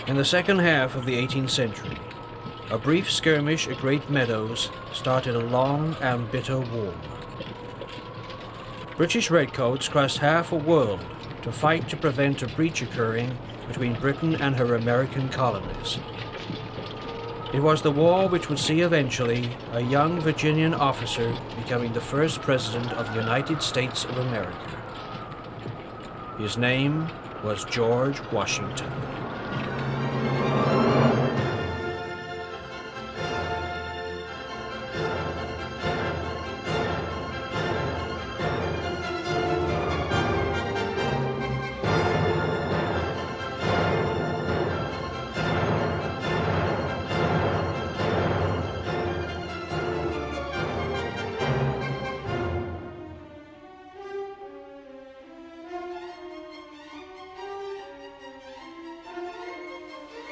In the second half of the 18th century, a brief skirmish at Great Meadows started a long and bitter war. British redcoats crossed half a world to fight to prevent a breach occurring between Britain and her American colonies. It was the war which would see eventually a young Virginian officer becoming the first president of the United States of America. His name was George Washington.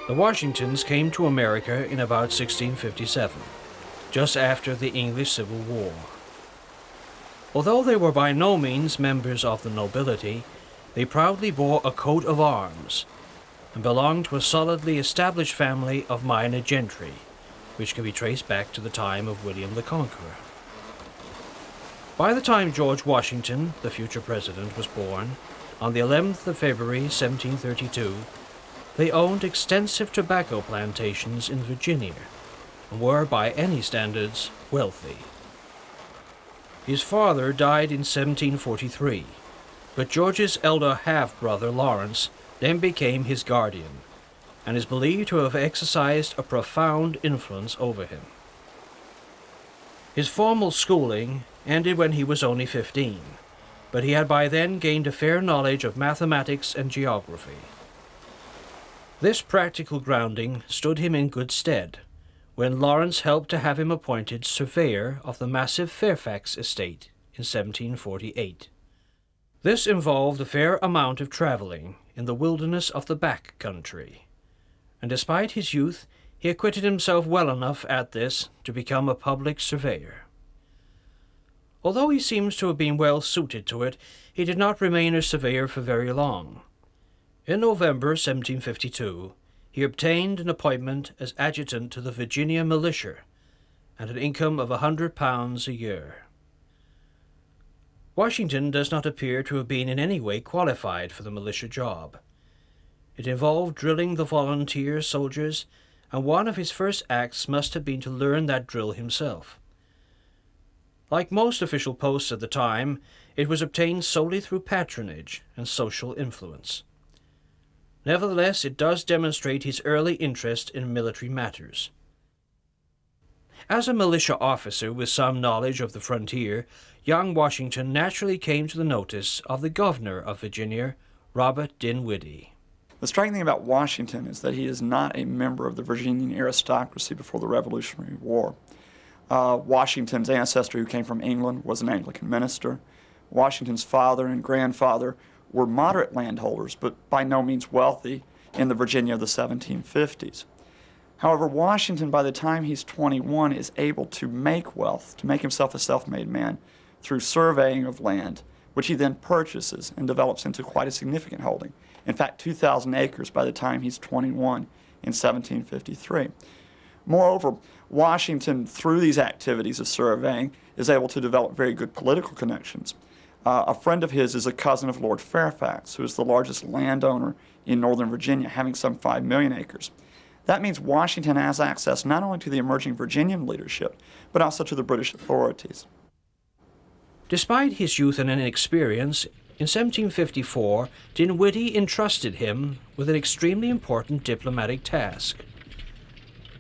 The Washingtons came to America in about 1657, just after the English Civil War. Although they were by no means members of the nobility, they proudly bore a coat of arms and belonged to a solidly established family of minor gentry, which can be traced back to the time of William the Conqueror. By the time George Washington, the future president, was born, on the 11th of February 1732, they owned extensive tobacco plantations in Virginia and were, by any standards, wealthy. His father died in 1743, but George's elder half-brother Lawrence then became his guardian and is believed to have exercised a profound influence over him. His formal schooling ended when he was only 15, but he had by then gained a fair knowledge of mathematics and geography. This practical grounding stood him in good stead when Lawrence helped to have him appointed surveyor of the massive Fairfax estate in 1748. This involved a fair amount of traveling in the wilderness of the back country, and despite his youth, he acquitted himself well enough at this to become a public surveyor. Although he seems to have been well suited to it, he did not remain a surveyor for very long. In November 1752, he obtained an appointment as adjutant to the Virginia militia and an income of £100 a year. Washington does not appear to have been in any way qualified for the militia job. It involved drilling the volunteer soldiers, and one of his first acts must have been to learn that drill himself. Like most official posts at the time, it was obtained solely through patronage and social influence. Nevertheless, it does demonstrate his early interest in military matters. As a militia officer with some knowledge of the frontier, young Washington naturally came to the notice of the governor of Virginia, Robert Dinwiddie. The striking thing about Washington is that he is not a member of the Virginian aristocracy before the Revolutionary War. Washington's ancestor, who came from England, was an Anglican minister. Washington's father and grandfather were moderate landholders, but by no means wealthy in the Virginia of the 1750s. However, Washington, by the time he's 21, is able to make wealth, to make himself a self-made man through surveying of land, which he then purchases and develops into quite a significant holding. In fact, 2,000 acres by the time he's 21 in 1753. Moreover, Washington, through these activities of surveying, is able to develop very good political connections. A friend of his is a cousin of Lord Fairfax, who is the largest landowner in northern Virginia, having some 5 million acres. That means Washington has access not only to the emerging Virginian leadership, but also to the British authorities. Despite his youth and inexperience, in 1754, Dinwiddie entrusted him with an extremely important diplomatic task.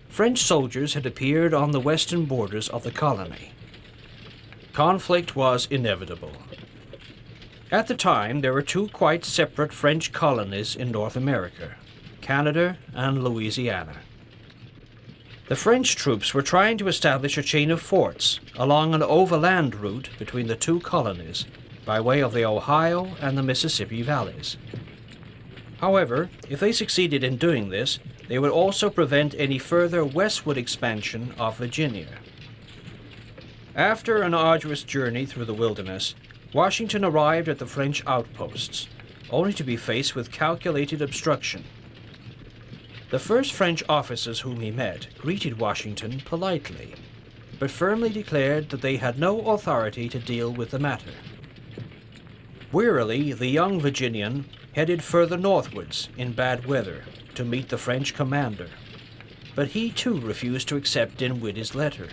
French soldiers had appeared on the western borders of the colony. Conflict was inevitable. At the time, there were two quite separate French colonies in North America, Canada and Louisiana. The French troops were trying to establish a chain of forts along an overland route between the two colonies by way of the Ohio and the Mississippi valleys. However, if they succeeded in doing this, they would also prevent any further westward expansion of Virginia. After an arduous journey through the wilderness, Washington arrived at the French outposts, only to be faced with calculated obstruction. The first French officers whom he met greeted Washington politely, but firmly declared that they had no authority to deal with the matter. Wearily, the young Virginian headed further northwards in bad weather to meet the French commander, but he too refused to accept Dinwiddie's letter.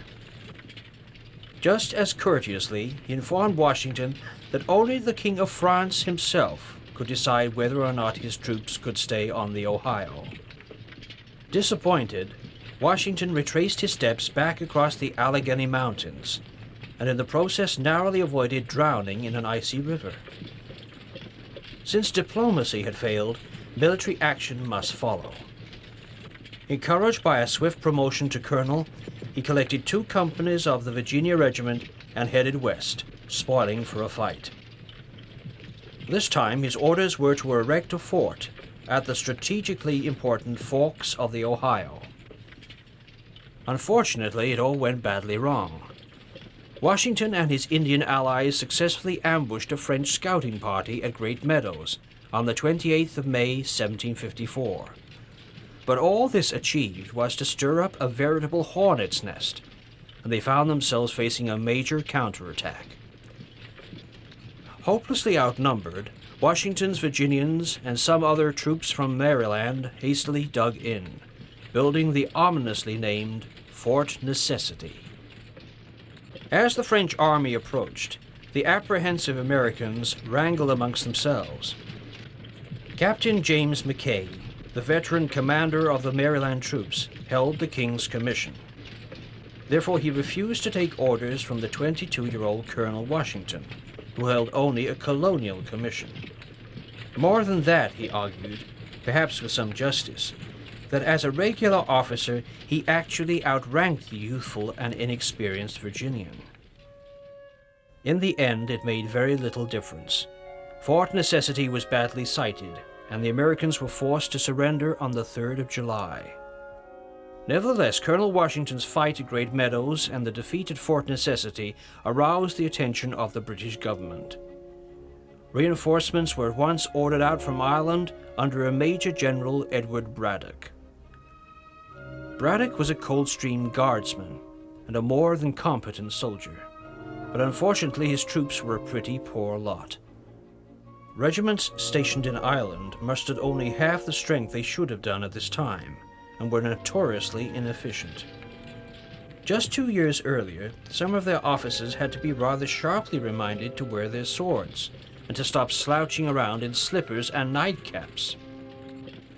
Just as courteously, he informed Washington that only the King of France himself could decide whether or not his troops could stay on the Ohio. Disappointed, Washington retraced his steps back across the Allegheny Mountains, and in the process narrowly avoided drowning in an icy river. Since diplomacy had failed, military action must follow. Encouraged by a swift promotion to colonel, he collected 2 companies of the Virginia Regiment and headed west, spoiling for a fight. This time his orders were to erect a fort at the strategically important forks of the Ohio. Unfortunately, it all went badly wrong. Washington and his Indian allies successfully ambushed a French scouting party at Great Meadows on the 28th of May, 1754. But all this achieved was to stir up a veritable hornet's nest, and they found themselves facing a major counterattack. Hopelessly outnumbered, Washington's Virginians and some other troops from Maryland hastily dug in, building the ominously named Fort Necessity. As the French army approached, the apprehensive Americans wrangled amongst themselves. Captain James McKay, the veteran commander of the Maryland troops, held the King's commission. Therefore he refused to take orders from the 22-year-old Colonel Washington, who held only a colonial commission. More than that, he argued, perhaps with some justice, that as a regular officer he actually outranked the youthful and inexperienced Virginian. In the end, it made very little difference. Fort Necessity was badly sighted, and the Americans were forced to surrender on the 3rd of July. Nevertheless, Colonel Washington's fight at Great Meadows and the defeat at Fort Necessity aroused the attention of the British government. Reinforcements were at once ordered out from Ireland under a Major General Edward Braddock. Braddock was a Coldstream Guardsman and a more than competent soldier, but unfortunately his troops were a pretty poor lot. Regiments stationed in Ireland mustered only half the strength they should have done at this time, and were notoriously inefficient. Just 2 years earlier, some of their officers had to be rather sharply reminded to wear their swords, and to stop slouching around in slippers and nightcaps.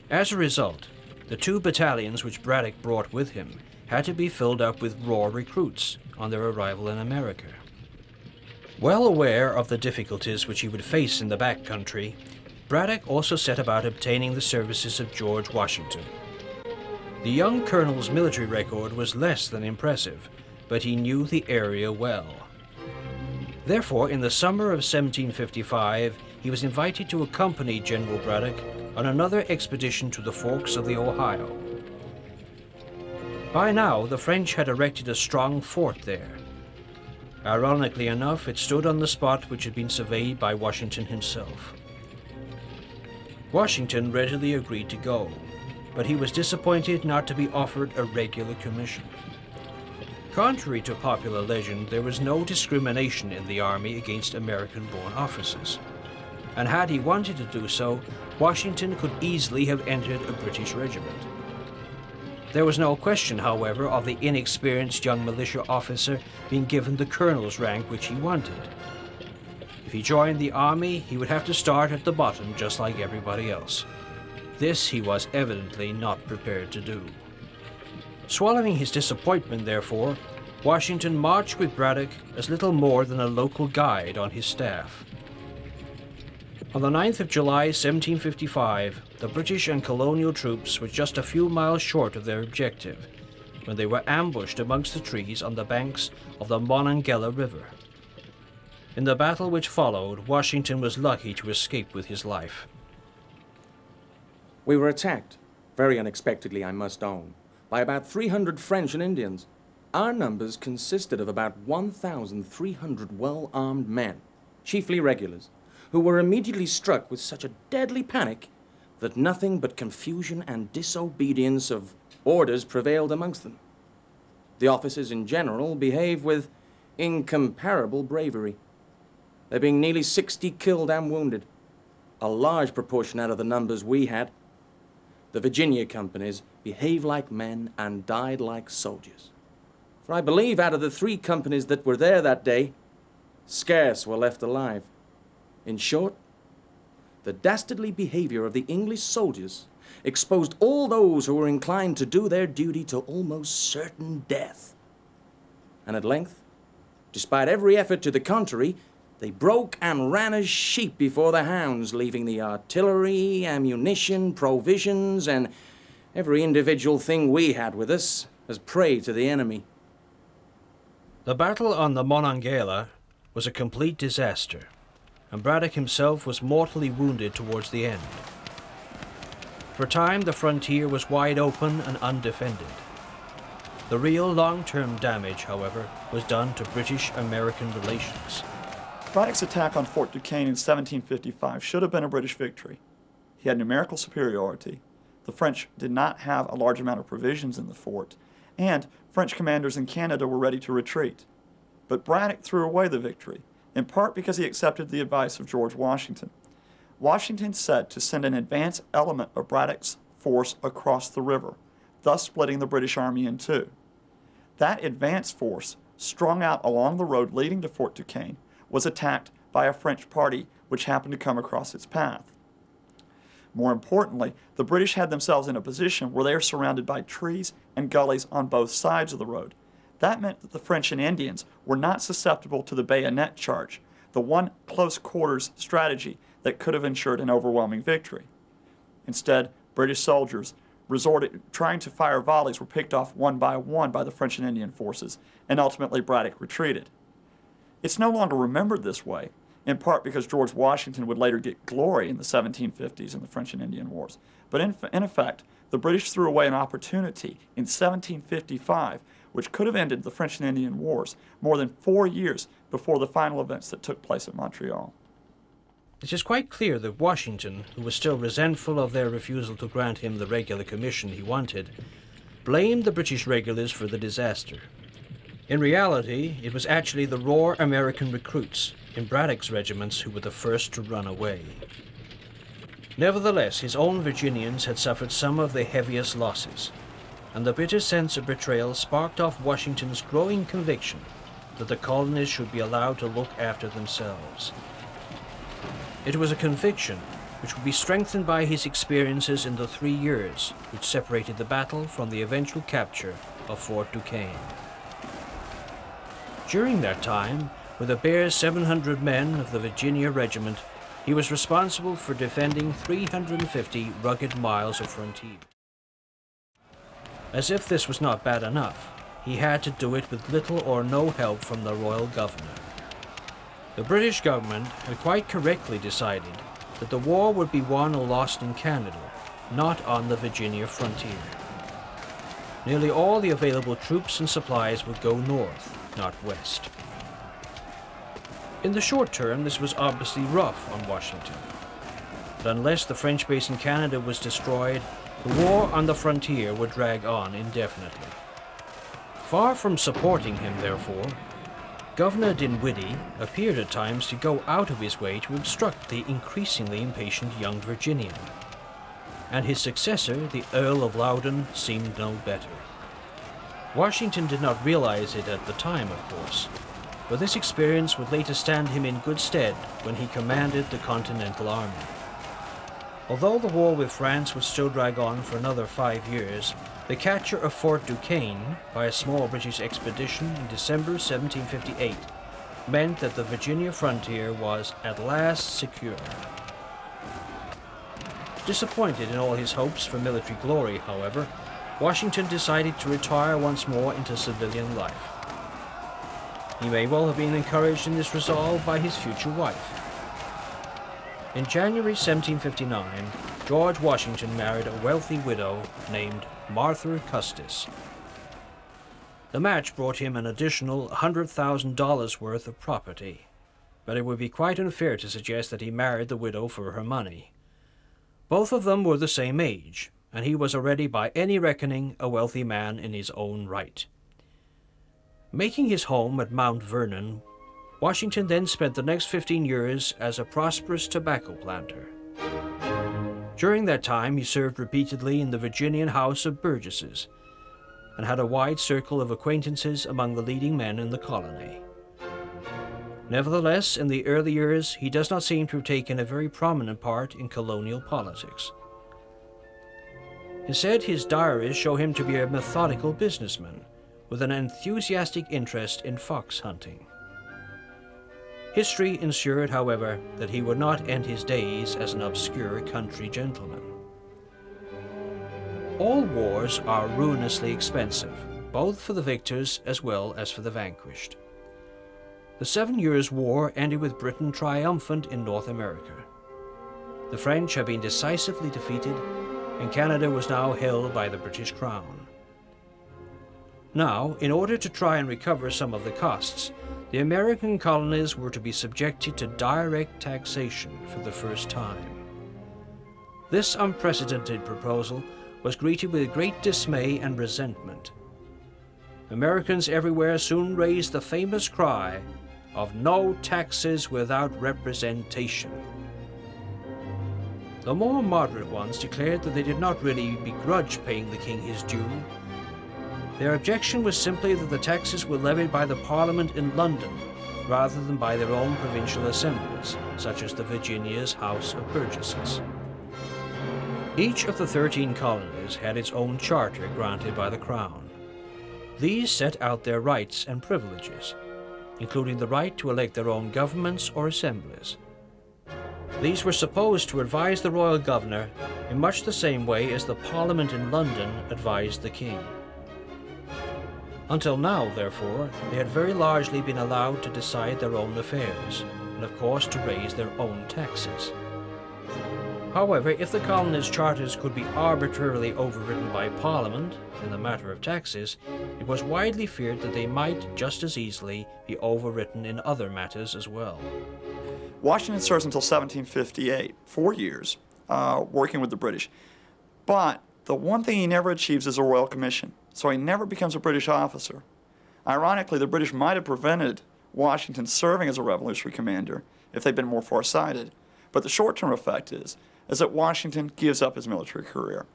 As a result, the 2 battalions which Braddock brought with him had to be filled up with raw recruits on their arrival in America. Well aware of the difficulties which he would face in the back country, Braddock also set about obtaining the services of George Washington. The young colonel's military record was less than impressive, but he knew the area well. Therefore, in the summer of 1755, he was invited to accompany General Braddock on another expedition to the forks of the Ohio. By now, the French had erected a strong fort there. Ironically enough, it stood on the spot which had been surveyed by Washington himself. Washington readily agreed to go, but he was disappointed not to be offered a regular commission. Contrary to popular legend, there was no discrimination in the Army against American-born officers, and had he wanted to do so, Washington could easily have entered a British regiment. There was no question, however, of the inexperienced young militia officer being given the colonel's rank which he wanted. If he joined the Army, he would have to start at the bottom just like everybody else. This he was evidently not prepared to do. Swallowing his disappointment, therefore, Washington marched with Braddock as little more than a local guide on his staff. On the 9th of July, 1755, the British and colonial troops were just a few miles short of their objective, when they were ambushed amongst the trees on the banks of the Monongahela River. In the battle which followed, Washington was lucky to escape with his life. We were attacked, very unexpectedly I must own, by about 300 French and Indians. Our numbers consisted of about 1,300 well-armed men, chiefly regulars, who were immediately struck with such a deadly panic that nothing but confusion and disobedience of orders prevailed amongst them. The officers in general behaved with incomparable bravery, there being nearly 60 killed and wounded, a large proportion out of the numbers we had. The Virginia companies behaved like men and died like soldiers. For I believe out of the 3 companies that were there that day, scarce were left alive. In short, the dastardly behavior of the English soldiers exposed all those who were inclined to do their duty to almost certain death. And at length, despite every effort to the contrary, they broke and ran as sheep before the hounds, leaving the artillery, ammunition, provisions, and every individual thing we had with us as prey to the enemy. The battle on the Monongahela was a complete disaster, and Braddock himself was mortally wounded towards the end. For a time, the frontier was wide open and undefended. The real long-term damage, however, was done to British-American relations. Braddock's attack on Fort Duquesne in 1755 should have been a British victory. He had numerical superiority. The French did not have a large amount of provisions in the fort, and French commanders in Canada were ready to retreat. But Braddock threw away the victory, in part because he accepted the advice of George Washington. Washington said to send an advance element of Braddock's force across the river, thus splitting the British Army in two. That advance force, strung out along the road leading to Fort Duquesne, was attacked by a French party which happened to come across its path. More importantly, the British had themselves in a position where they are surrounded by trees and gullies on both sides of the road. That meant that the French and Indians were not susceptible to the bayonet charge, the one close quarters strategy that could have ensured an overwhelming victory. Instead, British soldiers trying to fire volleys were picked off one by the French and Indian forces, and ultimately Braddock retreated. It's no longer remembered this way, in part because George Washington would later get glory in the 1750s in the French and Indian Wars. But in effect, the British threw away an opportunity in 1755 which could have ended the French and Indian Wars more than 4 years before the final events that took place at Montreal. It is quite clear that Washington, who was still resentful of their refusal to grant him the regular commission he wanted, blamed the British regulars for the disaster. In reality, it was actually the raw American recruits in Braddock's regiments who were the first to run away. Nevertheless, his own Virginians had suffered some of the heaviest losses, and the bitter sense of betrayal sparked off Washington's growing conviction that the colonies should be allowed to look after themselves. It was a conviction which would be strengthened by his experiences in the 3 years which separated the battle from the eventual capture of Fort Duquesne. During that time, with a bare 700 men of the Virginia Regiment, he was responsible for defending 350 rugged miles of frontier. As if this was not bad enough, he had to do it with little or no help from the royal governor. The British government had quite correctly decided that the war would be won or lost in Canada, not on the Virginia frontier. Nearly all the available troops and supplies would go north, not west. In the short term, this was obviously rough on Washington. But unless the French base in Canada was destroyed, the war on the frontier would drag on indefinitely. Far from supporting him, therefore, Governor Dinwiddie appeared at times to go out of his way to obstruct the increasingly impatient young Virginian. And his successor, the Earl of Loudoun, seemed no better. Washington did not realize it at the time, of course, but this experience would later stand him in good stead when he commanded the Continental Army. Although the war with France would still drag on for another 5 years, the capture of Fort Duquesne by a small British expedition in December 1758 meant that the Virginia frontier was at last secure. Disappointed in all his hopes for military glory, however, Washington decided to retire once more into civilian life. He may well have been encouraged in this resolve by his future wife. In January 1759, George Washington married a wealthy widow named Martha Custis. The match brought him an additional $100,000 worth of property, but it would be quite unfair to suggest that he married the widow for her money. Both of them were the same age, and he was already by any reckoning a wealthy man in his own right. Making his home at Mount Vernon, Washington then spent the next 15 years as a prosperous tobacco planter. During that time, he served repeatedly in the Virginian House of Burgesses and had a wide circle of acquaintances among the leading men in the colony. Nevertheless, in the early years, he does not seem to have taken a very prominent part in colonial politics. Instead, his diaries show him to be a methodical businessman with an enthusiastic interest in fox hunting. History ensured, however, that he would not end his days as an obscure country gentleman. All wars are ruinously expensive, both for the victors as well as for the vanquished. The 7 Years' War ended with Britain triumphant in North America. The French had been decisively defeated, and Canada was now held by the British Crown. Now, in order to try and recover some of the costs, the American colonies were to be subjected to direct taxation for the first time. This unprecedented proposal was greeted with great dismay and resentment. Americans everywhere soon raised the famous cry of "No taxes without representation." The more moderate ones declared that they did not really begrudge paying the king his due. Their objection was simply that the taxes were levied by the Parliament in London rather than by their own provincial assemblies, such as the Virginia's House of Burgesses. Each of the 13 colonies had its own charter granted by the Crown. These set out their rights and privileges, including the right to elect their own governments or assemblies. These were supposed to advise the royal governor in much the same way as the Parliament in London advised the king. Until now, therefore, they had very largely been allowed to decide their own affairs, and of course to raise their own taxes. However, if the colonies' charters could be arbitrarily overridden by Parliament in the matter of taxes, it was widely feared that they might just as easily be overridden in other matters as well. Washington serves until 1758, 4 years, working with the British. But the one thing he never achieves is a royal commission, so he never becomes a British officer. Ironically, the British might have prevented Washington serving as a revolutionary commander if they'd been more far-sighted. But the short-term effect is that Washington gives up his military career.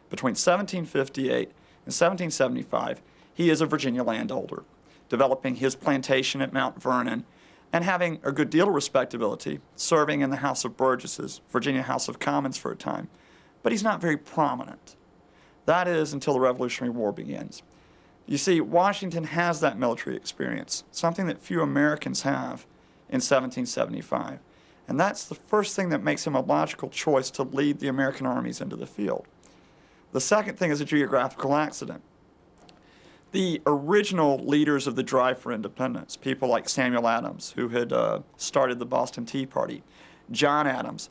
Between 1758 and 1775, he is a Virginia landholder, developing his plantation at Mount Vernon and having a good deal of respectability, serving in the House of Burgesses, Virginia House of Commons for a time. But he's not very prominent. That is until the Revolutionary War begins. You see, Washington has that military experience, something that few Americans have in 1775. And that's the first thing that makes him a logical choice to lead the American armies into the field. The second thing is a geographical accident. The original leaders of the drive for independence, people like Samuel Adams, who had started the Boston Tea Party, John Adams,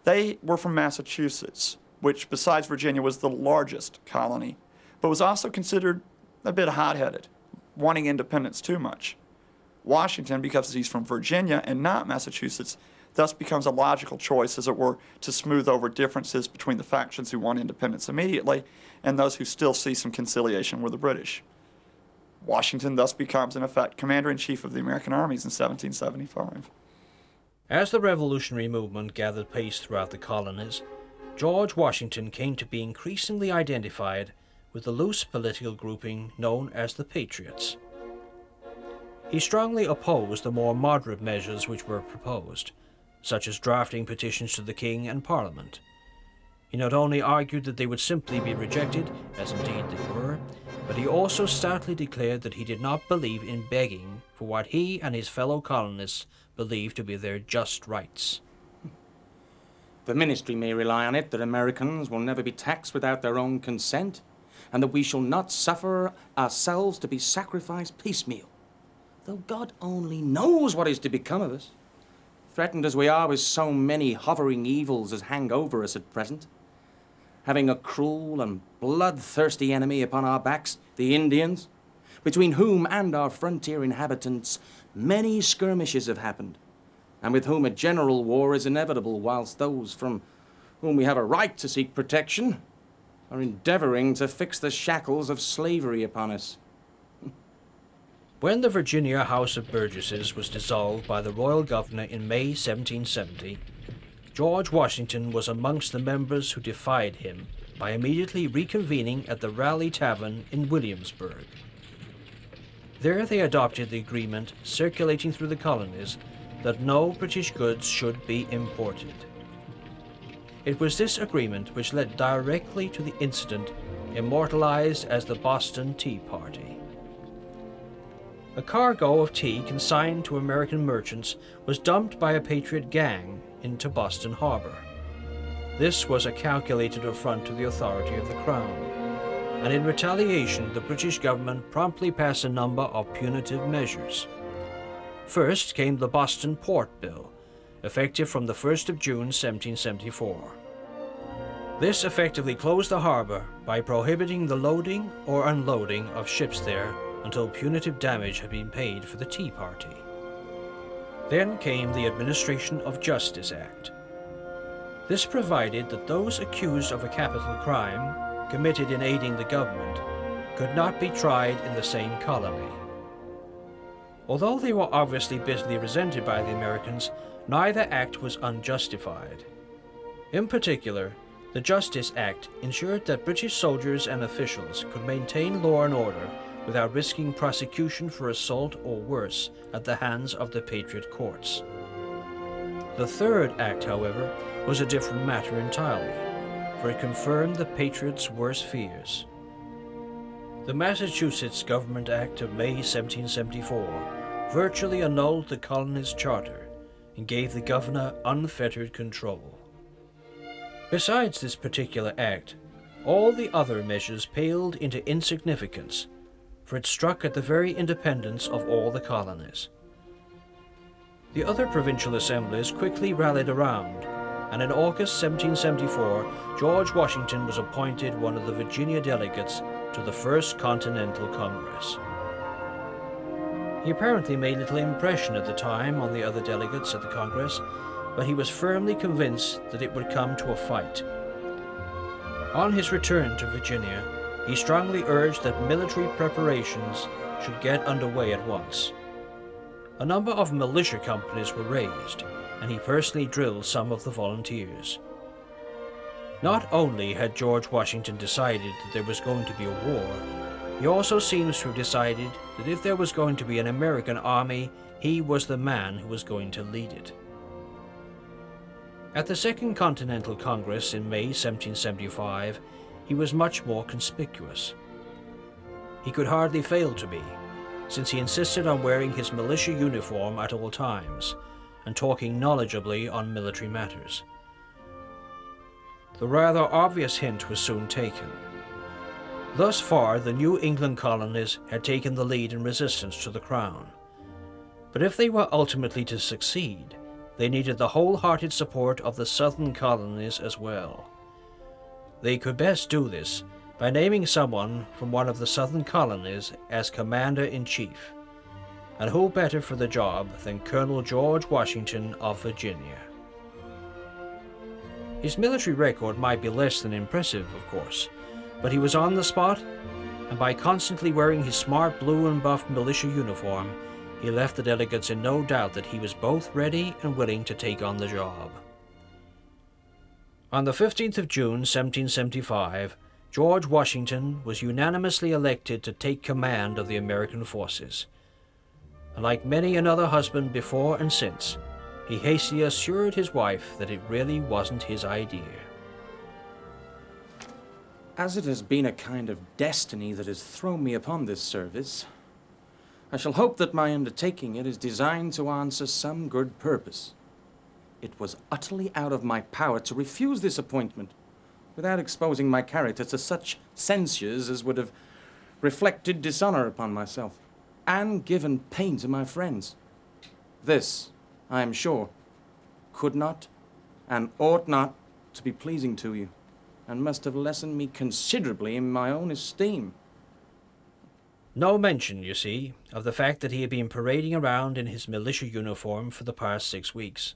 they were from Massachusetts, which besides Virginia was the largest colony, but was also considered a bit hot-headed, wanting independence too much. Washington, because he's from Virginia and not Massachusetts, thus becomes a logical choice, as it were, to smooth over differences between the factions who want independence immediately and those who still see some conciliation with the British. Washington thus becomes, in effect, commander-in-chief of the American armies in 1775. As the revolutionary movement gathered pace throughout the colonies, George Washington came to be increasingly identified with the loose political grouping known as the Patriots. He strongly opposed the more moderate measures which were proposed, such as drafting petitions to the king and Parliament. He not only argued that they would simply be rejected, as indeed they were, but he also stoutly declared that he did not believe in begging for what he and his fellow colonists believed to be their just rights. The ministry may rely on it that Americans will never be taxed without their own consent, and that we shall not suffer ourselves to be sacrificed piecemeal, though God only knows what is to become of us, threatened as we are with so many hovering evils as hang over us at present. Having a cruel and bloodthirsty enemy upon our backs, the Indians, between whom and our frontier inhabitants many skirmishes have happened, and with whom a general war is inevitable, whilst those from whom we have a right to seek protection, are endeavoring to fix the shackles of slavery upon us. When the Virginia House of Burgesses was dissolved by the royal governor in May 1770, George Washington was amongst the members who defied him by immediately reconvening at the Raleigh Tavern in Williamsburg. There they adopted the agreement circulating through the colonies that no British goods should be imported. It was this agreement which led directly to the incident immortalized as the Boston Tea Party. A cargo of tea consigned to American merchants was dumped by a Patriot gang into Boston Harbor. This was a calculated affront to the authority of the Crown, and in retaliation the British government promptly passed a number of punitive measures. First came the Boston Port Bill, effective from the 1st of June 1774. This effectively closed the harbor by prohibiting the loading or unloading of ships there until punitive damage had been paid for the Tea Party. Then came the Administration of Justice Act. This provided that those accused of a capital crime committed in aiding the government could not be tried in the same colony. Although they were obviously bitterly resented by the Americans, neither act was unjustified. In particular, the Justice Act ensured that British soldiers and officials could maintain law and order without risking prosecution for assault or worse at the hands of the Patriot courts. The Third Act, however, was a different matter entirely, for it confirmed the Patriots' worst fears. The Massachusetts Government Act of May 1774 virtually annulled the colony's charter and gave the governor unfettered control. Besides this particular act, all the other measures paled into insignificance, for it struck at the very independence of all the colonies. The other provincial assemblies quickly rallied around, and in August 1774, George Washington was appointed one of the Virginia delegates to the First Continental Congress. He apparently made little impression at the time on the other delegates at the Congress, but he was firmly convinced that it would come to a fight. On his return to Virginia, he strongly urged that military preparations should get underway at once. A number of militia companies were raised, and he personally drilled some of the volunteers. Not only had George Washington decided that there was going to be a war, he also seems to have decided that if there was going to be an American army, he was the man who was going to lead it. At the Second Continental Congress in May 1775, he was much more conspicuous. He could hardly fail to be, since he insisted on wearing his militia uniform at all times and talking knowledgeably on military matters. The rather obvious hint was soon taken. Thus far, the New England colonies had taken the lead in resistance to the Crown. But if they were ultimately to succeed, they needed the wholehearted support of the southern colonies as well. They could best do this by naming someone from one of the southern colonies as Commander-in-Chief, and who better for the job than Colonel George Washington of Virginia. His military record might be less than impressive, of course, but he was on the spot, and by constantly wearing his smart blue and buff militia uniform, he left the delegates in no doubt that he was both ready and willing to take on the job. On the 15th of June, 1775, George Washington was unanimously elected to take command of the American forces. And like many another husband before and since, he hastily assured his wife that it really wasn't his idea. As it has been a kind of destiny that has thrown me upon this service, I shall hope that my undertaking it is designed to answer some good purpose. It was utterly out of my power to refuse this appointment without exposing my character to such censures as would have reflected dishonor upon myself and given pain to my friends. This, I am sure, could not and ought not to be pleasing to you, and must have lessened me considerably in my own esteem. No mention, you see, of the fact that he had been parading around in his militia uniform for the past 6 weeks.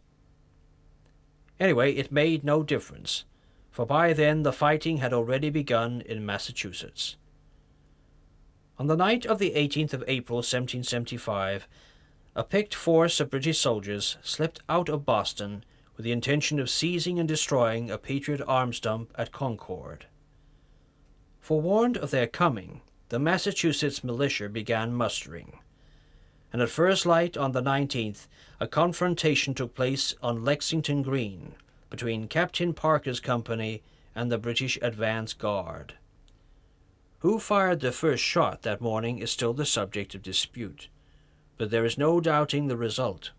Anyway, it made no difference, for by then the fighting had already begun in Massachusetts. On the night of the 18th of April, 1775, a picked force of British soldiers slipped out of Boston with the intention of seizing and destroying a Patriot arms dump at Concord. Forewarned of their coming, the Massachusetts militia began mustering, and at first light on the 19th, a confrontation took place on Lexington Green between Captain Parker's company and the British advance guard. Who fired the first shot that morning is still the subject of dispute, but there is no doubting the result.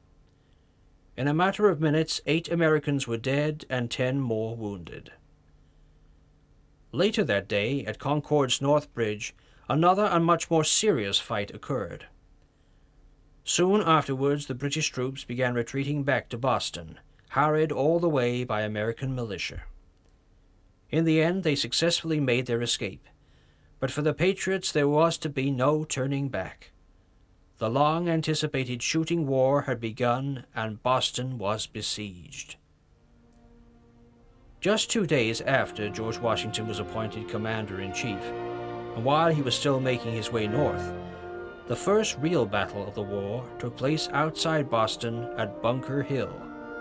In a matter of minutes, 8 Americans were dead and 10 more wounded. Later that day, at Concord's North Bridge, another and much more serious fight occurred. Soon afterwards, the British troops began retreating back to Boston, harried all the way by American militia. In the end, they successfully made their escape, but for the Patriots there was to be no turning back. The long-anticipated shooting war had begun, and Boston was besieged. Just 2 days after George Washington was appointed Commander-in-Chief, and while he was still making his way north, the first real battle of the war took place outside Boston at Bunker Hill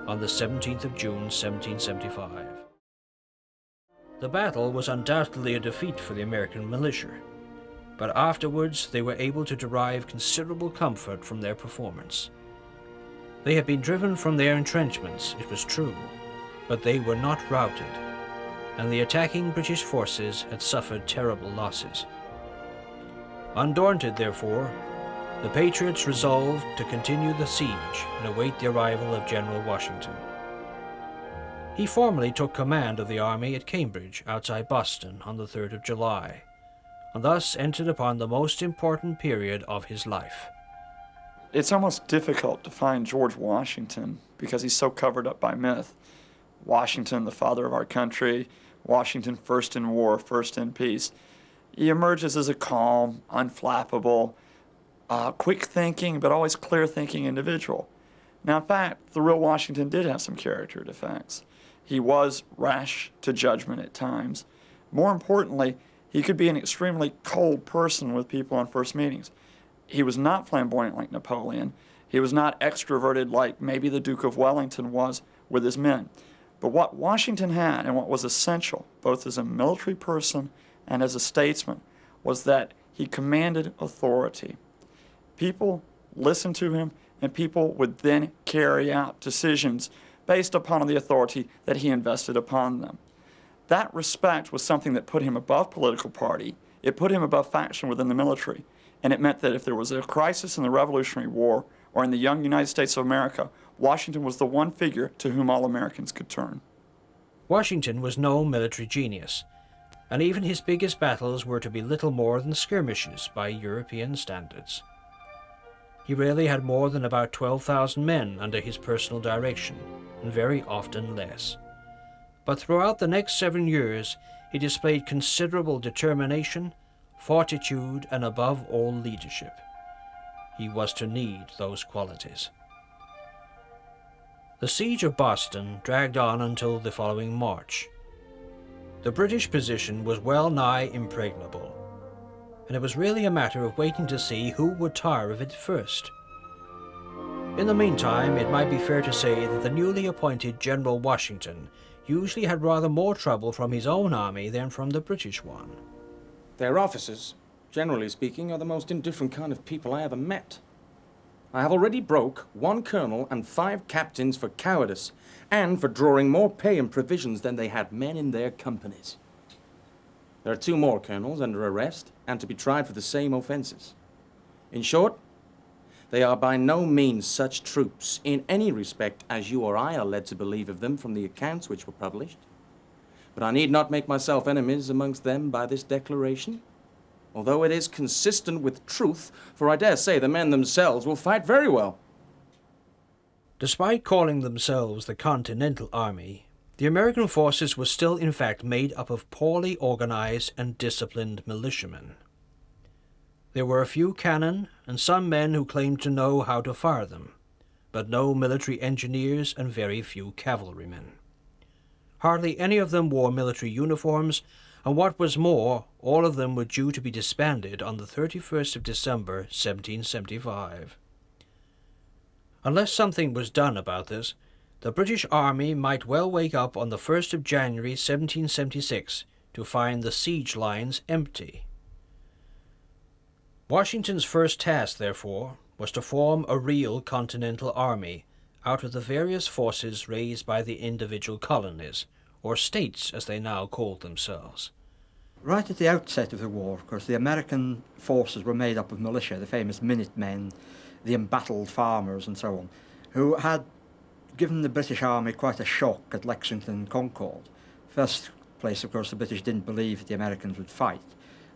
on the 17th of June, 1775. The battle was undoubtedly a defeat for the American militia, but afterwards they were able to derive considerable comfort from their performance. They had been driven from their entrenchments, it was true, but they were not routed, and the attacking British forces had suffered terrible losses. Undaunted, therefore, the Patriots resolved to continue the siege and await the arrival of General Washington. He formally took command of the army at Cambridge, outside Boston, on the 3rd of July, and thus entered upon the most important period of his life. It's almost difficult to find George Washington because he's so covered up by myth. Washington, the father of our country, Washington first in war, first in peace. He emerges as a calm, unflappable, quick-thinking, but always clear-thinking individual. Now, in fact, the real Washington did have some character defects. He was rash to judgment at times. More importantly, he could be an extremely cold person with people on first meetings. He was not flamboyant like Napoleon. He was not extroverted like maybe the Duke of Wellington was with his men. But what Washington had, and what was essential, both as a military person and as a statesman, was that he commanded authority. People listened to him, and people would then carry out decisions based upon the authority that he invested upon them. That respect was something that put him above political party. It put him above faction within the military. And it meant that if there was a crisis in the Revolutionary War or in the young United States of America, Washington was the one figure to whom all Americans could turn. Washington was no military genius, and even his biggest battles were to be little more than skirmishes by European standards. He rarely had more than about 12,000 men under his personal direction, and very often less. But throughout the next 7 years, he displayed considerable determination, fortitude, and above all, leadership. He was to need those qualities. The siege of Boston dragged on until the following March. The British position was well nigh impregnable, and it was really a matter of waiting to see who would tire of it first. In the meantime, it might be fair to say that the newly appointed General Washington usually had rather more trouble from his own army than from the British one. Their officers, generally speaking, are the most indifferent kind of people I ever met. I have already broke 1 colonel and 5 captains for cowardice, and for drawing more pay and provisions than they had men in their companies. There are 2 more colonels under arrest, and to be tried for the same offenses. In short, they are by no means such troops in any respect as you or I are led to believe of them from the accounts which were published. But I need not make myself enemies amongst them by this declaration, although it is consistent with truth, for I dare say the men themselves will fight very well. Despite calling themselves the Continental Army, the American forces were still in fact made up of poorly organized and disciplined militiamen. There were a few cannon and some men who claimed to know how to fire them, but no military engineers and very few cavalrymen. Hardly any of them wore military uniforms, and what was more, all of them were due to be disbanded on the 31st of December, 1775. Unless something was done about this, the British Army might well wake up on the 1st of January, 1776, to find the siege lines empty. Washington's first task, therefore, was to form a real Continental Army out of the various forces raised by the individual colonies, or states as they now called themselves. Right at the outset of the war, of course, the American forces were made up of militia, the famous Minutemen, the embattled farmers and so on, who had given the British Army quite a shock at Lexington and Concord. First place, of course, the British didn't believe that the Americans would fight.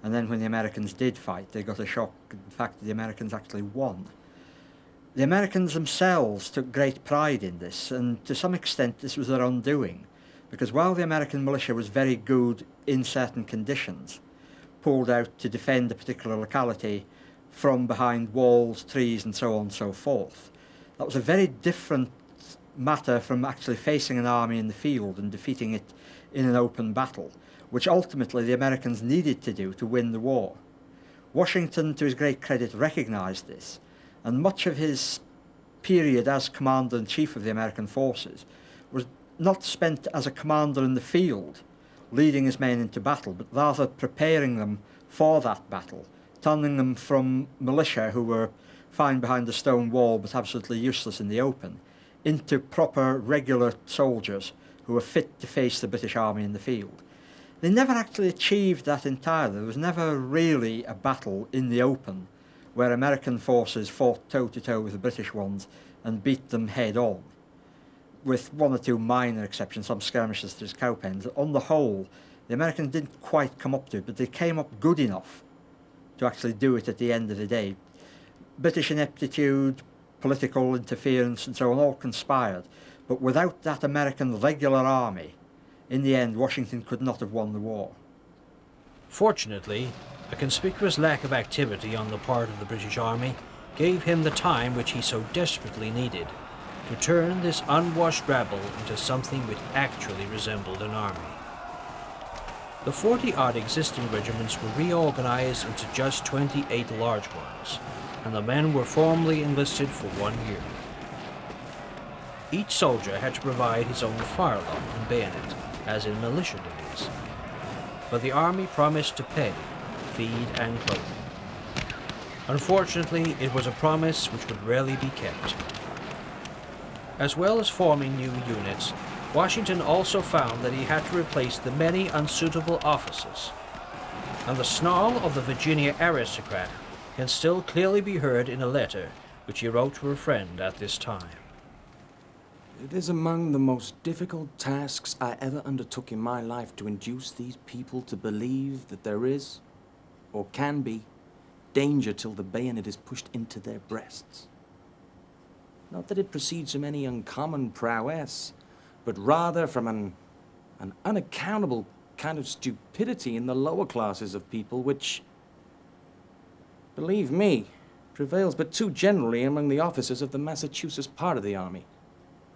And then when the Americans did fight, they got a shock in the fact that the Americans actually won. The Americans themselves took great pride in this, and to some extent this was their undoing, because while the American militia was very good in certain conditions, pulled out to defend a particular locality from behind walls, trees and so on and so forth, that was a very different matter from actually facing an army in the field and defeating it in an open battle, which ultimately the Americans needed to do to win the war. Washington, to his great credit, recognised this, and much of his period as Commander-in-Chief of the American forces was not spent as a commander in the field, leading his men into battle, but rather preparing them for that battle, turning them from militia who were fine behind a stone wall but absolutely useless in the open, into proper regular soldiers who were fit to face the British Army in the field. They never actually achieved that entirely. There was never really a battle in the open where American forces fought toe-to-toe with the British ones and beat them head-on, with one or two minor exceptions, some skirmishes to cowpens. On the whole, the Americans didn't quite come up to it, but they came up good enough to actually do it at the end of the day. British ineptitude, political interference and so on all conspired, but without that American regular army, in the end, Washington could not have won the war. Fortunately, a conspicuous lack of activity on the part of the British Army gave him the time which he so desperately needed to turn this unwashed rabble into something which actually resembled an army. The 40-odd existing regiments were reorganized into just 28 large ones, and the men were formally enlisted for 1 year. Each soldier had to provide his own firelock and bayonet, as in militia days. But the army promised to pay, feed and clothe them. Unfortunately, it was a promise which would rarely be kept. As well as forming new units, Washington also found that he had to replace the many unsuitable officers, and the snarl of the Virginia aristocrat can still clearly be heard in a letter which he wrote to a friend at this time. It is among the most difficult tasks I ever undertook in my life to induce these people to believe that there is, or can be, danger till the bayonet is pushed into their breasts. Not that it proceeds from any uncommon prowess, but rather from an unaccountable kind of stupidity in the lower classes of people which, believe me, prevails but too generally among the officers of the Massachusetts part of the army,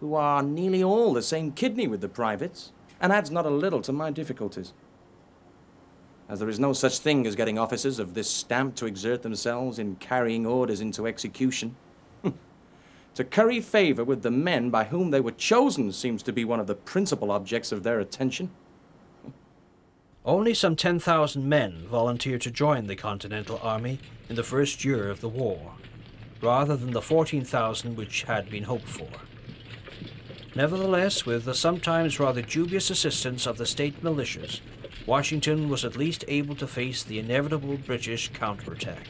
who are nearly all the same kidney with the privates, and adds not a little to my difficulties. As there is no such thing as getting officers of this stamp to exert themselves in carrying orders into execution. To curry favor with the men by whom they were chosen seems to be one of the principal objects of their attention. Only some 10,000 men volunteered to join the Continental Army in the first year of the war, rather than the 14,000 which had been hoped for. Nevertheless, with the sometimes rather dubious assistance of the state militias, Washington was at least able to face the inevitable British counterattack.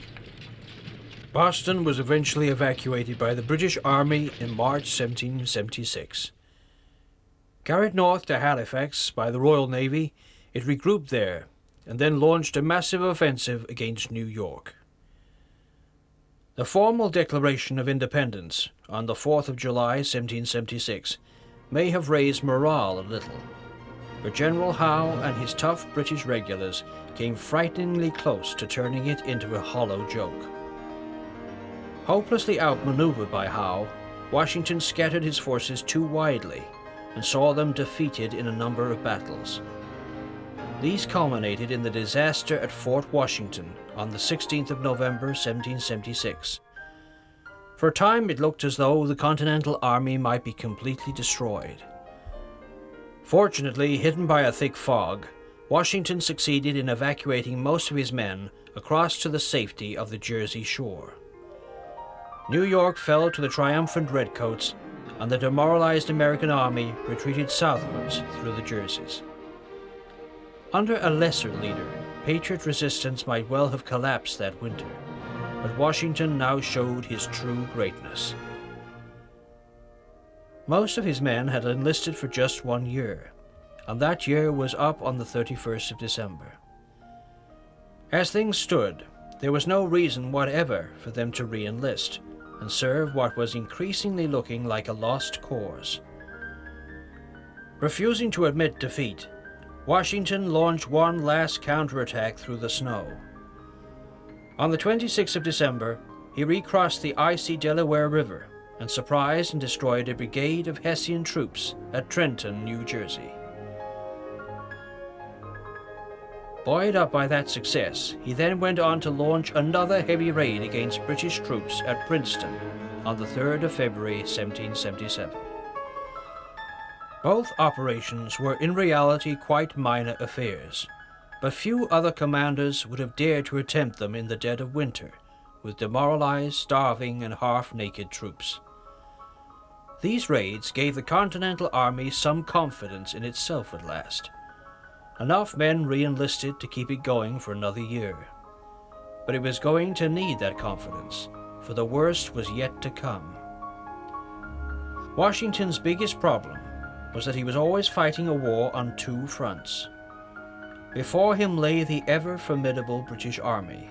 Boston was eventually evacuated by the British Army in March 1776. Carried north to Halifax by the Royal Navy, it regrouped there and then launched a massive offensive against New York. The formal Declaration of Independence on the 4th of July 1776 may have raised morale a little, but General Howe and his tough British regulars came frighteningly close to turning it into a hollow joke. Hopelessly outmaneuvered by Howe, Washington scattered his forces too widely, and saw them defeated in a number of battles. These culminated in the disaster at Fort Washington on the 16th of November 1776. For a time it looked as though the Continental Army might be completely destroyed. Fortunately, hidden by a thick fog, Washington succeeded in evacuating most of his men across to the safety of the Jersey shore. New York fell to the triumphant redcoats, and the demoralized American army retreated southwards through the Jerseys. Under a lesser leader, Patriot resistance might well have collapsed that winter, but Washington now showed his true greatness. Most of his men had enlisted for just 1 year, and that year was up on the 31st of December. As things stood, there was no reason whatever for them to re-enlist and serve what was increasingly looking like a lost cause. Refusing to admit defeat, Washington launched one last counterattack through the snow. On the 26th of December, he recrossed the icy Delaware River and surprised and destroyed a brigade of Hessian troops at Trenton, New Jersey. Buoyed up by that success, he then went on to launch another heavy raid against British troops at Princeton on the 3rd of February 1777. Both operations were in reality quite minor affairs, but few other commanders would have dared to attempt them in the dead of winter, with demoralized, starving, and half-naked troops. These raids gave the Continental Army some confidence in itself at last. Enough men re-enlisted to keep it going for another year. But it was going to need that confidence, for the worst was yet to come. Washington's biggest problem was that he was always fighting a war on two fronts. Before him lay the ever-formidable British Army.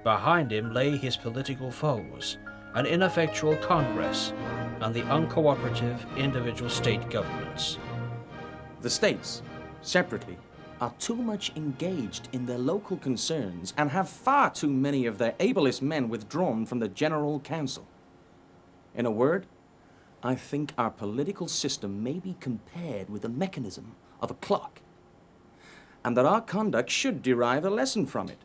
Behind him lay his political foes, an ineffectual Congress, and the uncooperative individual state governments. The states, separately, are too much engaged in their local concerns and have far too many of their ablest men withdrawn from the General Council. In a word, I think our political system may be compared with the mechanism of a clock, and that our conduct should derive a lesson from it.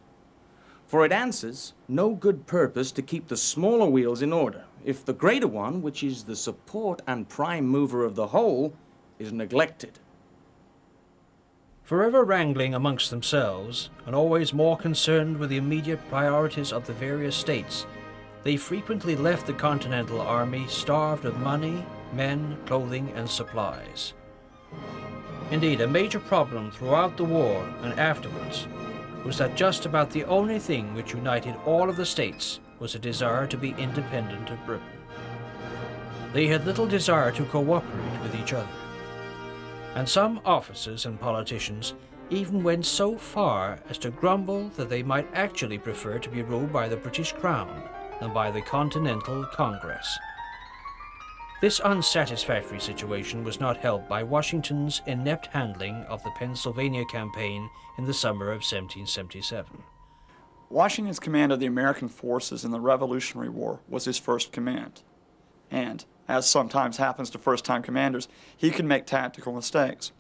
For it answers no good purpose to keep the smaller wheels in order if the greater one, which is the support and prime mover of the whole, is neglected. Forever wrangling amongst themselves, and always more concerned with the immediate priorities of the various states, they frequently left the Continental Army starved of money, men, clothing, and supplies. Indeed, a major problem throughout the war and afterwards was that just about the only thing which united all of the states was a desire to be independent of Britain. They had little desire to cooperate with each other, and some officers and politicians even went so far as to grumble that they might actually prefer to be ruled by the British Crown than by the Continental Congress. This unsatisfactory situation was not helped by Washington's inept handling of the Pennsylvania campaign in the summer of 1777. Washington's command of the American forces in the Revolutionary War was his first command. And, as sometimes happens to first-time commanders, he could make tactical mistakes.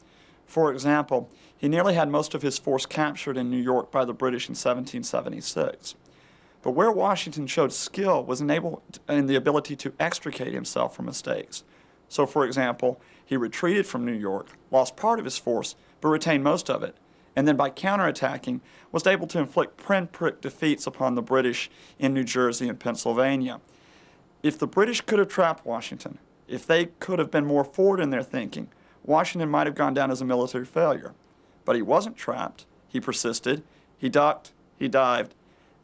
For example, he nearly had most of his force captured in New York by the British in 1776. But where Washington showed skill was in the ability to extricate himself from mistakes. So, for example, he retreated from New York, lost part of his force, but retained most of it, and then by counterattacking was able to inflict pinprick defeats upon the British in New Jersey and Pennsylvania. If the British could have trapped Washington, if they could have been more forward in their thinking, Washington might have gone down as a military failure. But he wasn't trapped. He persisted, he ducked, he dived,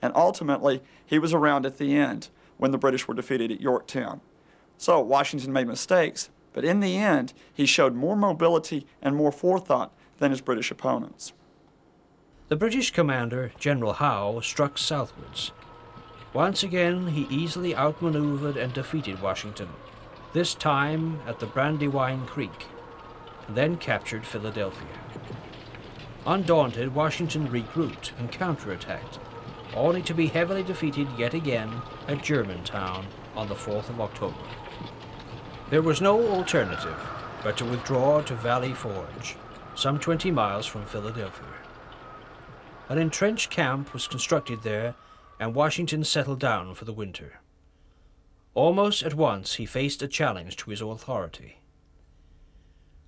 and ultimately he was around at the end when the British were defeated at Yorktown. So Washington made mistakes, but in the end he showed more mobility and more forethought than his British opponents. The British commander, General Howe, struck southwards. Once again, he easily outmaneuvered and defeated Washington, this time at the Brandywine Creek, and then captured Philadelphia. Undaunted, Washington regrouped and counterattacked, only to be heavily defeated yet again at Germantown on the 4th of October. There was no alternative, but to withdraw to Valley Forge, some 20 miles from Philadelphia. An entrenched camp was constructed there, and Washington settled down for the winter. Almost at once he faced a challenge to his authority.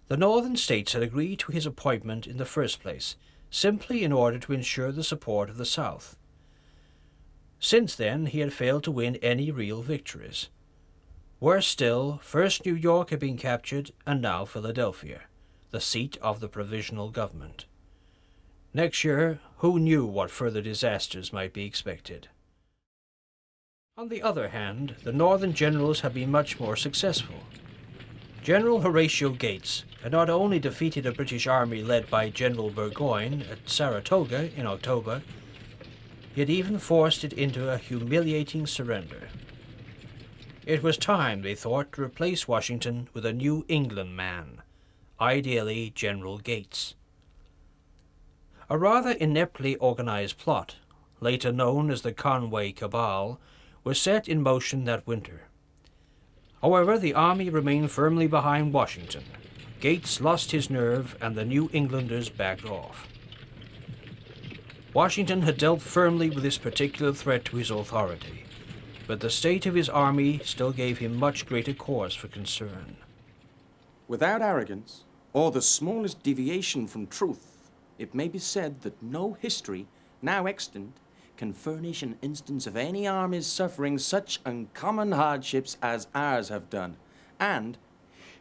The northern states had agreed to his appointment in the first place, simply in order to ensure the support of the South. Since then, he had failed to win any real victories. Worse still, first New York had been captured, and now Philadelphia, the seat of the provisional government. Next year, who knew what further disasters might be expected? On the other hand, the northern generals had been much more successful. General Horatio Gates had not only defeated a British army led by General Burgoyne at Saratoga in October, he had even forced it into a humiliating surrender. It was time, they thought, to replace Washington with a New England man, ideally General Gates. A rather ineptly organized plot, later known as the Conway Cabal, was set in motion that winter. However, the army remained firmly behind Washington. Gates lost his nerve, and the New Englanders backed off. Washington had dealt firmly with this particular threat to his authority, but the state of his army still gave him much greater cause for concern. Without arrogance, or the smallest deviation from truth, it may be said that no history, now extant, can furnish an instance of any armies suffering such uncommon hardships as ours have done, and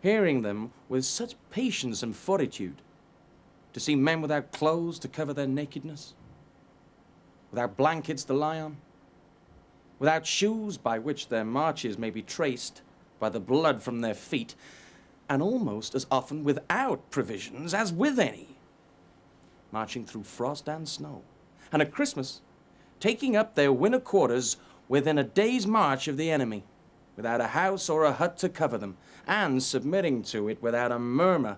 hearing them with such patience and fortitude. To see men without clothes to cover their nakedness, without blankets to lie on, without shoes by which their marches may be traced by the blood from their feet, and almost as often without provisions as with any, marching through frost and snow, and at Christmas taking up their winter quarters within a day's march of the enemy, without a house or a hut to cover them, and submitting to it without a murmur,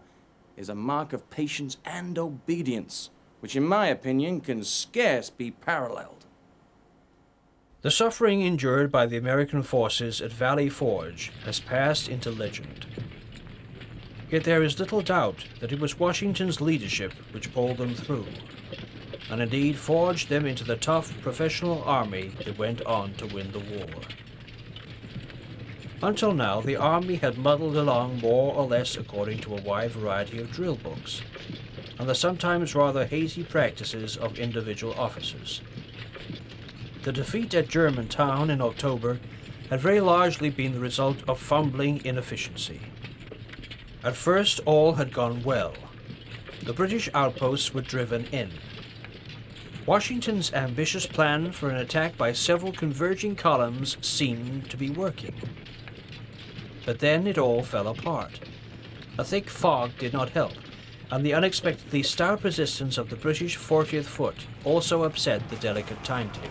is a mark of patience and obedience, which in my opinion can scarce be paralleled. The suffering endured by the American forces at Valley Forge has passed into legend. Yet there is little doubt that it was Washington's leadership which pulled them through, and indeed forged them into the tough professional army that went on to win the war. Until now, the army had muddled along more or less according to a wide variety of drill books, and the sometimes rather hazy practices of individual officers. The defeat at Germantown in October had very largely been the result of fumbling inefficiency. At first, all had gone well. The British outposts were driven in. Washington's ambitious plan for an attack by several converging columns seemed to be working. But then it all fell apart. A thick fog did not help, and the unexpectedly stout resistance of the British 40th Foot also upset the delicate timetable.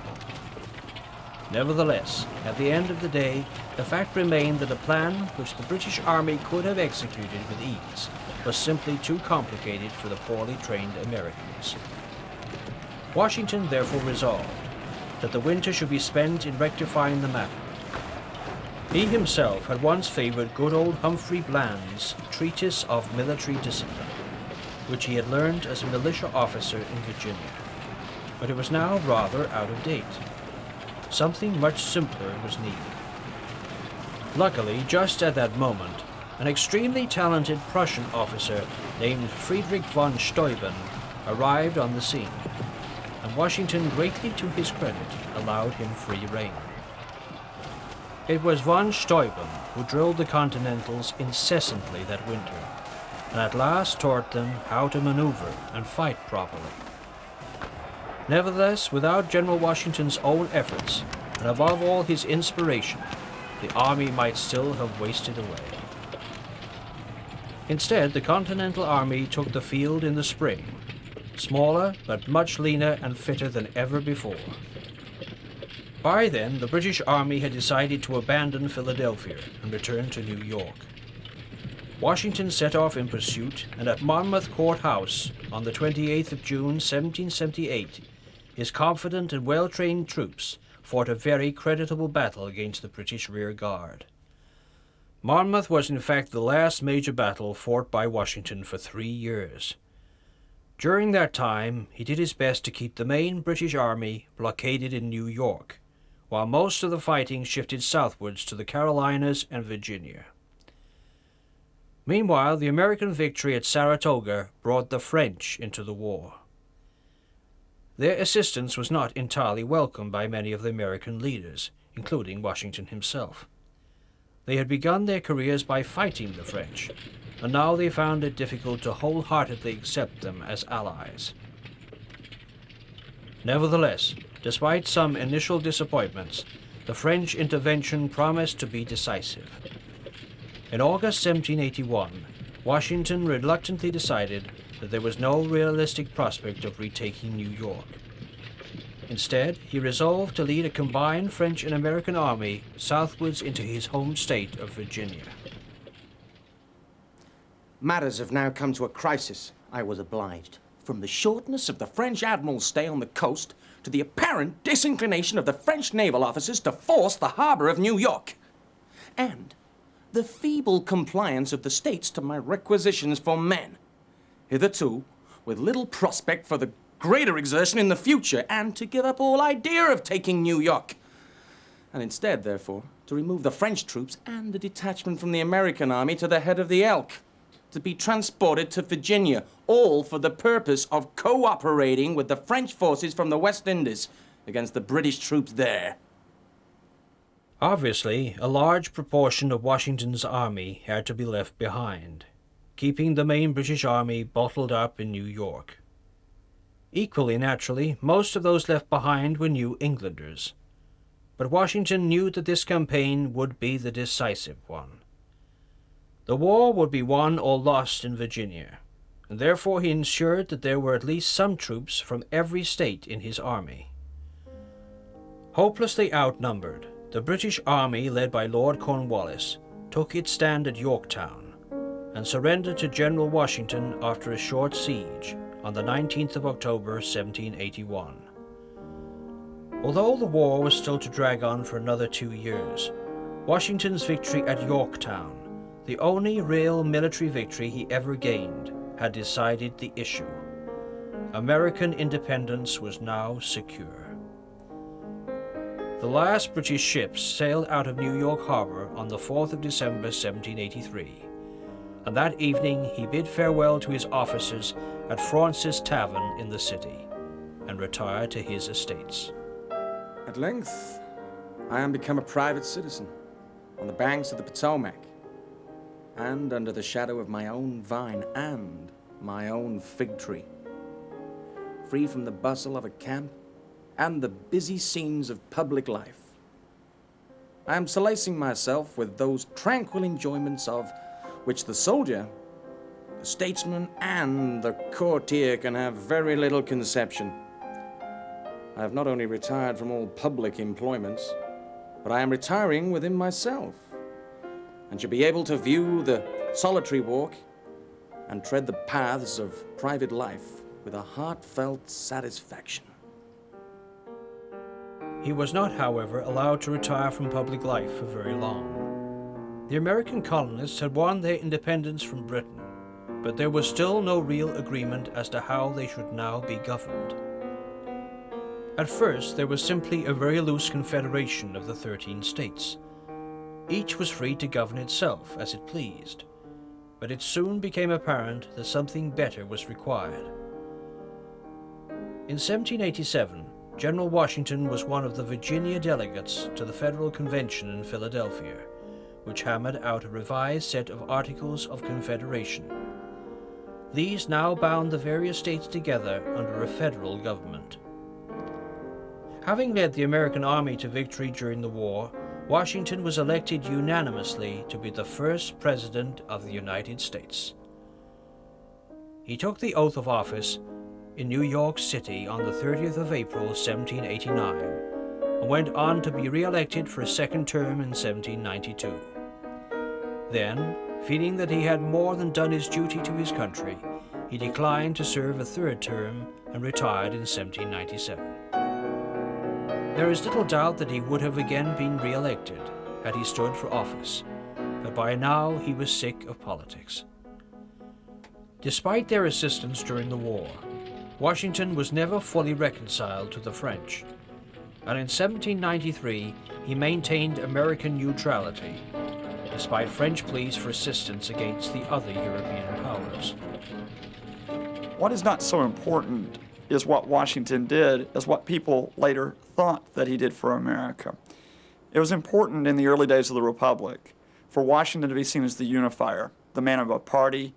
Nevertheless, at the end of the day, the fact remained that a plan which the British Army could have executed with ease was simply too complicated for the poorly trained Americans. Washington therefore resolved that the winter should be spent in rectifying the matter. He himself had once favored good old Humphrey Bland's Treatise of Military Discipline, which he had learned as a militia officer in Virginia, but it was now rather out of date. Something much simpler was needed. Luckily, just at that moment, an extremely talented Prussian officer named Friedrich von Steuben arrived on the scene, and Washington, greatly to his credit, allowed him free rein. It was von Steuben who drilled the Continentals incessantly that winter, and at last taught them how to maneuver and fight properly. Nevertheless, without General Washington's own efforts, and above all his inspiration, the army might still have wasted away. Instead, the Continental Army took the field in the spring, smaller but much leaner and fitter than ever before. By then, the British Army had decided to abandon Philadelphia and return to New York. Washington set off in pursuit, and at Monmouth Court House on the 28th of June, 1778, his confident and well-trained troops fought a very creditable battle against the British rear guard. Monmouth was in fact the last major battle fought by Washington for 3 years. During that time, he did his best to keep the main British army blockaded in New York, while most of the fighting shifted southwards to the Carolinas and Virginia. Meanwhile, the American victory at Saratoga brought the French into the war. Their assistance was not entirely welcome by many of the American leaders, including Washington himself. They had begun their careers by fighting the French, and now they found it difficult to wholeheartedly accept them as allies. Nevertheless, despite some initial disappointments, the French intervention promised to be decisive. In August 1781, Washington reluctantly decided that there was no realistic prospect of retaking New York. Instead, he resolved to lead a combined French and American army southwards into his home state of Virginia. Matters have now come to a crisis. I was obliged. From the shortness of the French admiral's stay on the coast to the apparent disinclination of the French naval officers to force the harbor of New York, and the feeble compliance of the states to my requisitions for men, hitherto with little prospect for the greater exertion in the future, and to give up all idea of taking New York, and instead, therefore, to remove the French troops and the detachment from the American army to the head of the Elk, to be transported to Virginia, all for the purpose of cooperating with the French forces from the West Indies against the British troops there. Obviously, a large proportion of Washington's army had to be left behind, keeping the main British army bottled up in New York. Equally naturally, most of those left behind were New Englanders. But Washington knew that this campaign would be the decisive one. The war would be won or lost in Virginia, and therefore he ensured that there were at least some troops from every state in his army. Hopelessly outnumbered, the British army, led by Lord Cornwallis, took its stand at Yorktown and surrendered to General Washington after a short siege on the 19th of October, 1781. Although the war was still to drag on for another 2 years, Washington's victory at Yorktown, the only real military victory he ever gained, had decided the issue. American independence was now secure. The last British ships sailed out of New York Harbor on the 4th of December, 1783, and that evening he bid farewell to his officers at Fraunces Tavern in the city, and retired to his estates. At length, I am become a private citizen on the banks of the Potomac, and under the shadow of my own vine and my own fig tree, free from the bustle of a camp and the busy scenes of public life. I am solacing myself with those tranquil enjoyments of which the soldier, the statesman, and the courtier can have very little conception. I have not only retired from all public employments, but I am retiring within myself, and shall be able to view the solitary walk and tread the paths of private life with a heartfelt satisfaction. He was not, however, allowed to retire from public life for very long. The American colonists had won their independence from Britain, but there was still no real agreement as to how they should now be governed. At first, there was simply a very loose confederation of the 13 states. Each was free to govern itself as it pleased, but it soon became apparent that something better was required. In 1787, General Washington was one of the Virginia delegates to the Federal Convention in Philadelphia, which hammered out a revised set of Articles of Confederation. These now bound the various states together under a federal government. Having led the American army to victory during the war, Washington was elected unanimously to be the first President of the United States. He took the oath of office in New York City on the 30th of April, 1789, and went on to be re-elected for a second term in 1792. Then, feeling that he had more than done his duty to his country, he declined to serve a third term and retired in 1797. There is little doubt that he would have again been re-elected had he stood for office, but by now he was sick of politics. Despite their assistance during the war, Washington was never fully reconciled to the French, and in 1793 he maintained American neutrality, despite French pleas for assistance against the other European powers. What is not so important is what Washington did as what people later thought that he did for America. It was important in the early days of the Republic for Washington to be seen as the unifier, the man above party,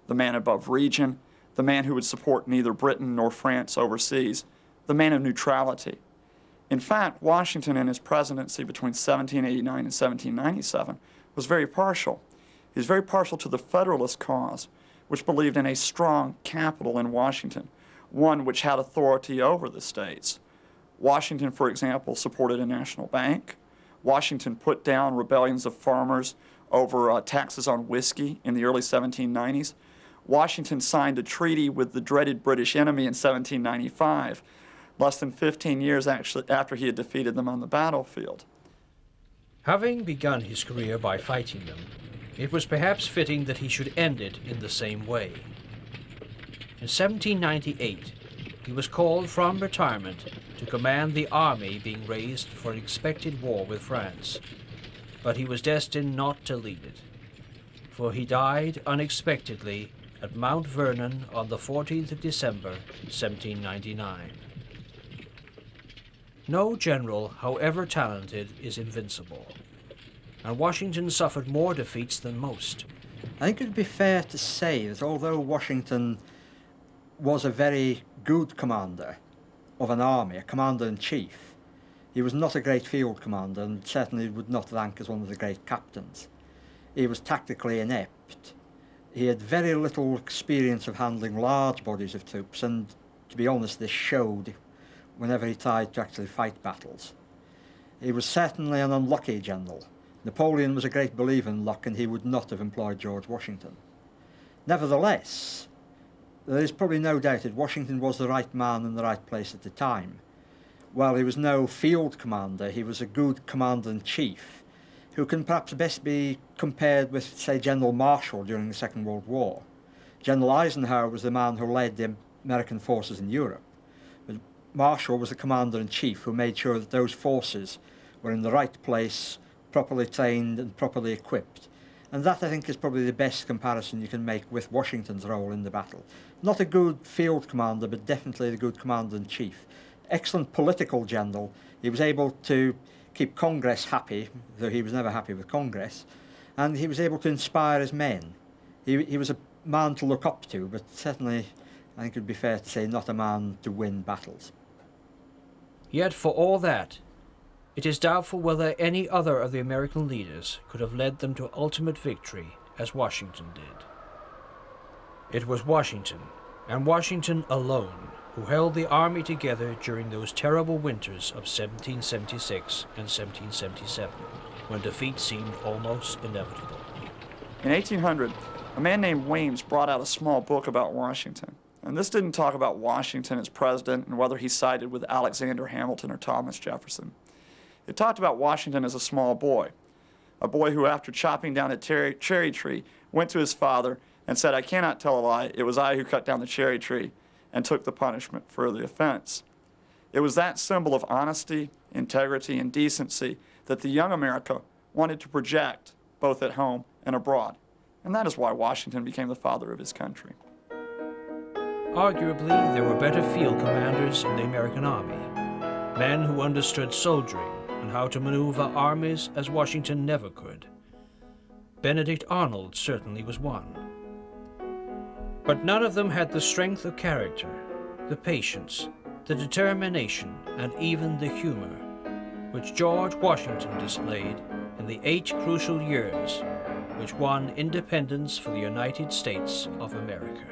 the man above region, the man who would support neither Britain nor France overseas, the man of neutrality. In fact, Washington in his presidency between 1789 and 1797 was very partial. He was very partial to the Federalist cause, which believed in a strong capital in Washington, one which had authority over the states. Washington, for example, supported a national bank. Washington put down rebellions of farmers over taxes on whiskey in the early 1790s. Washington signed a treaty with the dreaded British enemy in 1795, less than 15 years actually after he had defeated them on the battlefield. Having begun his career by fighting them, it was perhaps fitting that he should end it in the same way. In 1798, he was called from retirement to command the army being raised for an expected war with France, but he was destined not to lead it, for he died unexpectedly at Mount Vernon on the 14th of December, 1799. No general, however talented, is invincible, and Washington suffered more defeats than most. I think it would be fair to say that although Washington was a very good commander of an army, a commander-in-chief, he was not a great field commander and certainly would not rank as one of the great captains. He was tactically inept. He had very little experience of handling large bodies of troops, and to be honest, this showed whenever he tried to actually fight battles. He was certainly an unlucky general. Napoleon was a great believer in luck, and he would not have employed George Washington. Nevertheless, there is probably no doubt that Washington was the right man in the right place at the time. While he was no field commander, he was a good commander-in-chief, who can perhaps best be compared with, say, General Marshall during the Second World War. General Eisenhower was the man who led the American forces in Europe, but Marshall was the commander-in-chief who made sure that those forces were in the right place, properly trained and properly equipped. And that, I think, is probably the best comparison you can make with Washington's role in the battle. Not a good field commander, but definitely a good commander-in-chief. Excellent political general. He was able to keep Congress happy, though he was never happy with Congress, and he was able to inspire his men. He was a man to look up to, but certainly, I think it would be fair to say, not a man to win battles. Yet for all that, it is doubtful whether any other of the American leaders could have led them to ultimate victory as Washington did. It was Washington, and Washington alone, who held the army together during those terrible winters of 1776 and 1777, when defeat seemed almost inevitable. In 1800, a man named Weems brought out a small book about Washington. And this didn't talk about Washington as president and whether he sided with Alexander Hamilton or Thomas Jefferson. It talked about Washington as a small boy, a boy who, after chopping down a cherry tree, went to his father and said, "I cannot tell a lie, it was I who cut down the cherry tree," and took the punishment for the offense. It was that symbol of honesty, integrity, and decency that the young America wanted to project both at home and abroad. And that is why Washington became the father of his country. Arguably, there were better field commanders in the American army, men who understood soldiering and how to maneuver armies as Washington never could. Benedict Arnold certainly was one. But none of them had the strength of character, the patience, the determination, and even the humor, which George Washington displayed in the 8 crucial years which won independence for the United States of America.